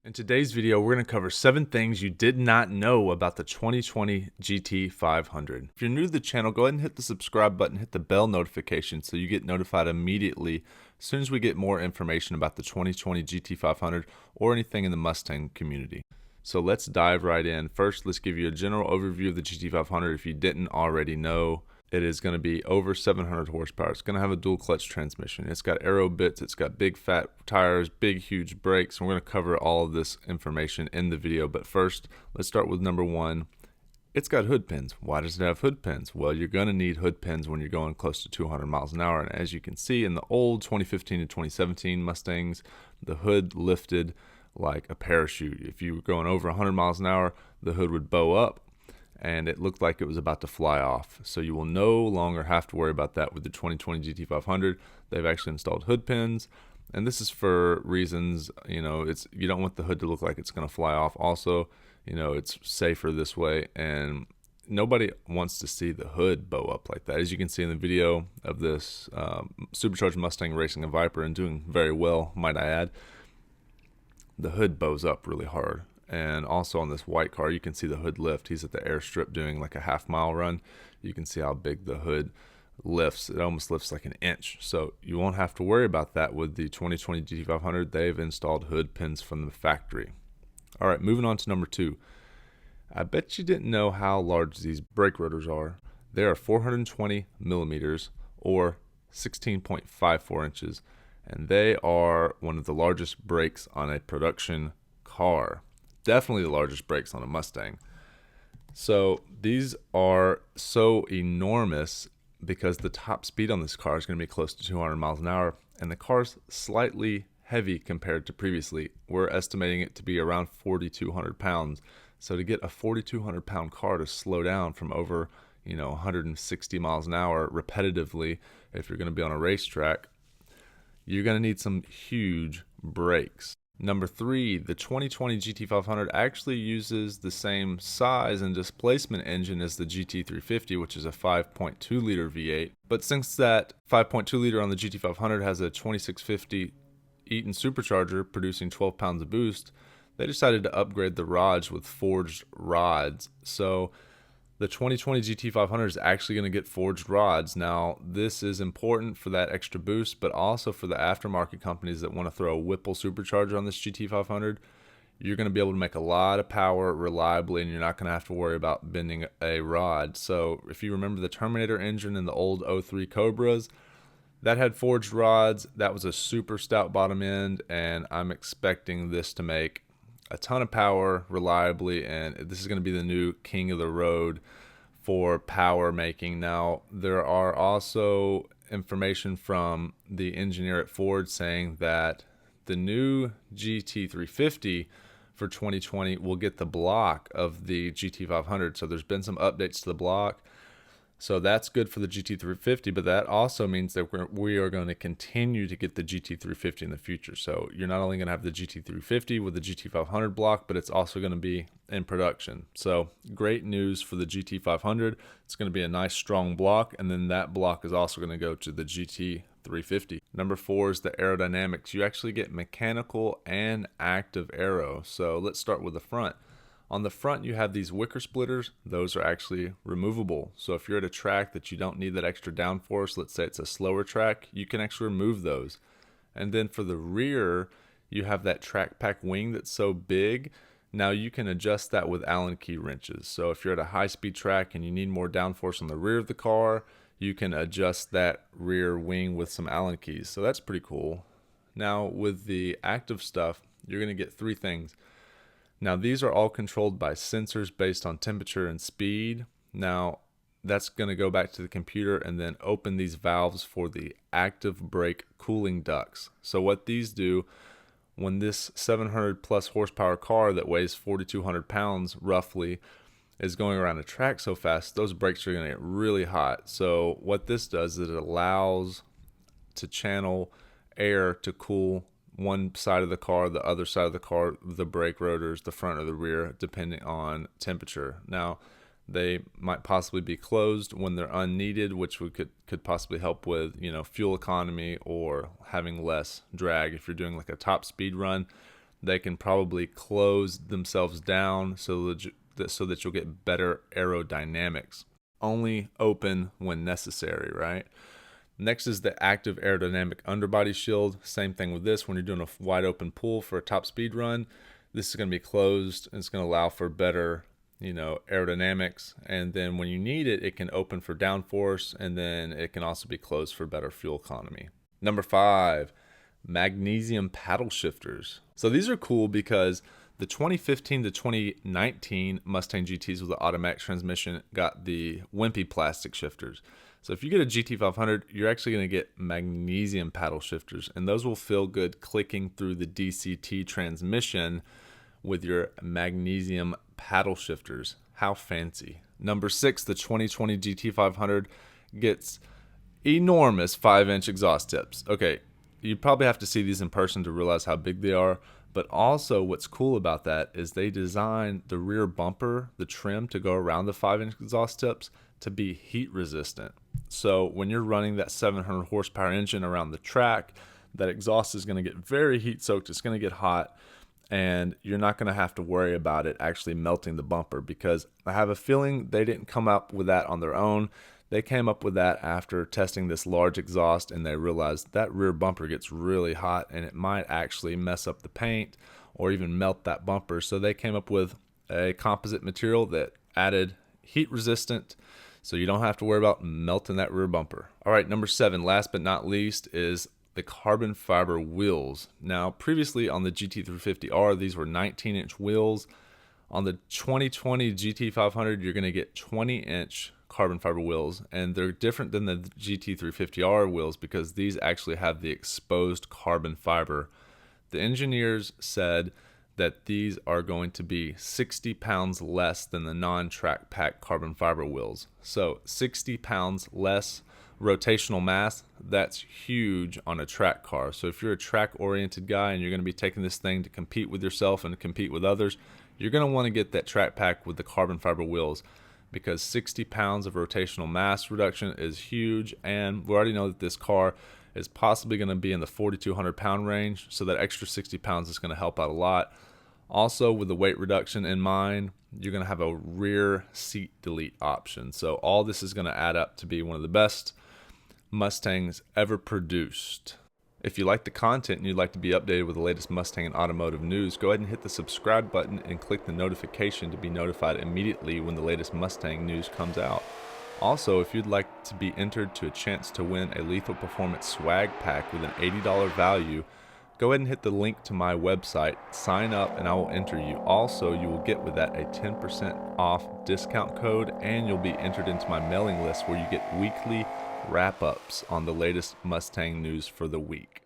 In today's video, we're going to cover 7 things you did not know about the 2020 GT500. If you're new to the channel, go ahead and hit the subscribe button, hit the bell notification so you get notified immediately as soon as we get more information about the 2020 GT500 or anything in the Mustang community. So let's dive right in. First, let's give you a general overview of the GT500 if you didn't already know. It is going to be over 700 horsepower. It's going to have a dual clutch transmission. It's got Aero bits. It's got big fat tires, big huge brakes. And we're going to cover all of this information in the video. But first, let's start with number 1. It's got hood pins. Why does it have hood pins? Well, you're going to need hood pins when you're going close to 200 miles an hour. And as you can see in the old 2015 to 2017 Mustangs, the hood lifted like a parachute. If you were going over 100 miles an hour, the hood would bow up and it looked like it was about to fly off. So you will no longer have to worry about that with the 2020 GT500. They've actually installed hood pins, and this is for reasons, you don't want the hood to look like it's going to fly off. Also, it's safer this way, and nobody wants to see the hood bow up like that. As you can see in the video of this supercharged Mustang racing a Viper and doing very well, might I add, the hood bows up really hard. And also on this white car, you can see the hood lift. He's at the airstrip doing like a half-mile run. You can see how big the hood lifts. It almost lifts like an inch. So you won't have to worry about that with the 2020 GT500. They've installed hood pins from the factory. All right, moving on to number 2. I bet you didn't know how large these brake rotors are. They are 420 millimeters or 16.54 inches. And they are one of the largest brakes on a production car. Definitely the largest brakes on a Mustang. So these are so enormous because the top speed on this car is going to be close to 200 miles an hour, and the car's slightly heavy compared to previously. We're estimating it to be around 4,200 pounds. So to get a 4,200 pound car to slow down from over 160 miles an hour repetitively, if you're going to be on a racetrack, you're going to need some huge brakes. Number 3, the 2020 GT500 actually uses the same size and displacement engine as the GT350, which is a 5.2 liter V8. But since that 5.2 liter on the GT500 has a 2650 Eaton supercharger producing 12 pounds of boost, they decided to upgrade the rods with forged rods. So the 2020 GT500 is actually going to get forged rods. Now, this is important for that extra boost, but also for the aftermarket companies that want to throw a Whipple supercharger on this GT500. You're going to be able to make a lot of power reliably, and you're not going to have to worry about bending a rod. So if you remember the Terminator engine in the old 03 Cobras, that had forged rods. That was a super stout bottom end, and I'm expecting this to make a ton of power reliably, and this is going to be the new king of the road for power making. Now, there are also information from the engineer at Ford saying that the new GT350 for 2020 will get the block of the GT500. So there's been some updates to the block. So that's good for the GT350, but that also means that we are going to continue to get the GT350 in the future. So you're not only going to have the GT350 with the GT500 block, but it's also going to be in production. So great news for the GT500. It's going to be a nice strong block, and then that block is also going to go to the GT350. Number 4 is the aerodynamics. You actually get mechanical and active aero. So let's start with the front. On the front, you have these wicker splitters. Those are actually removable. So if you're at a track that you don't need that extra downforce, let's say it's a slower track, you can actually remove those. And then for the rear, you have that track pack wing that's so big. Now you can adjust that with Allen key wrenches. So if you're at a high-speed track and you need more downforce on the rear of the car, you can adjust that rear wing with some Allen keys. So that's pretty cool. Now with the active stuff, you're going to get 3 things. Now, these are all controlled by sensors based on temperature and speed. Now, that's going to go back to the computer and then open these valves for the active brake cooling ducts. So what these do, when this 700 plus horsepower car that weighs 4,200 pounds roughly is going around a track so fast, those brakes are going to get really hot. So what this does is it allows to channel air to cool one side of the car, the other side of the car, the brake rotors, the front or the rear, depending on temperature. Now, they might possibly be closed when they're unneeded, which could possibly help with fuel economy or having less drag. If you're doing like a top speed run, they can probably close themselves down so that you'll get better aerodynamics. Only open when necessary, right? Next is the active aerodynamic underbody shield. Same thing with this. When you're doing a wide open pull for a top speed run, this is going to be closed, and it's going to allow for better, aerodynamics. And then when you need it, it can open for downforce, and then it can also be closed for better fuel economy. Number 5, magnesium paddle shifters. So these are cool because the 2015 to 2019 Mustang GTs with the automatic transmission got the wimpy plastic shifters. So if you get a GT500, you're actually going to get magnesium paddle shifters, and those will feel good clicking through the DCT transmission with your magnesium paddle shifters. How fancy. Number 6, the 2020 GT500 gets enormous 5-inch exhaust tips. Okay, you probably have to see these in person to realize how big they are. But also what's cool about that is they designed the rear bumper, the trim to go around the 5-inch exhaust tips to be heat resistant. So when you're running that 700 horsepower engine around the track, that exhaust is going to get very heat soaked. It's going to get hot, and you're not going to have to worry about it actually melting the bumper, because I have a feeling they didn't come up with that on their own. They came up with that after testing this large exhaust, and they realized that rear bumper gets really hot and it might actually mess up the paint or even melt that bumper. So they came up with a composite material that added heat resistant, so you don't have to worry about melting that rear bumper. All right, number 7, last but not least, is the carbon fiber wheels. Now, previously on the GT350R, these were 19-inch wheels. On the 2020 GT500, you're going to get 20-inch carbon fiber wheels, and they're different than the GT350R wheels because these actually have the exposed carbon fiber. The engineers said that these are going to be 60 pounds less than the non-track pack carbon fiber wheels. So 60 pounds less rotational mass, that's huge on a track car. So if you're a track oriented guy and you're going to be taking this thing to compete with yourself and to compete with others, you're going to want to get that track pack with the carbon fiber wheels, because 60 pounds of rotational mass reduction is huge, and we already know that this car is possibly going to be in the 4,200 pound range, so that extra 60 pounds is going to help out a lot. Also, with the weight reduction in mind, you're going to have a rear seat delete option. So all this is going to add up to be one of the best Mustangs ever produced. If you like the content and you'd like to be updated with the latest Mustang and automotive news, go ahead and hit the subscribe button and click the notification to be notified immediately when the latest Mustang news comes out. Also, if you'd like to be entered to a chance to win a Lethal Performance swag pack with an $80 value, go ahead and hit the link to my website, sign up, and I will enter you. Also, you will get with that a 10% off discount code, and you'll be entered into my mailing list where you get weekly wrap-ups on the latest Mustang news for the week.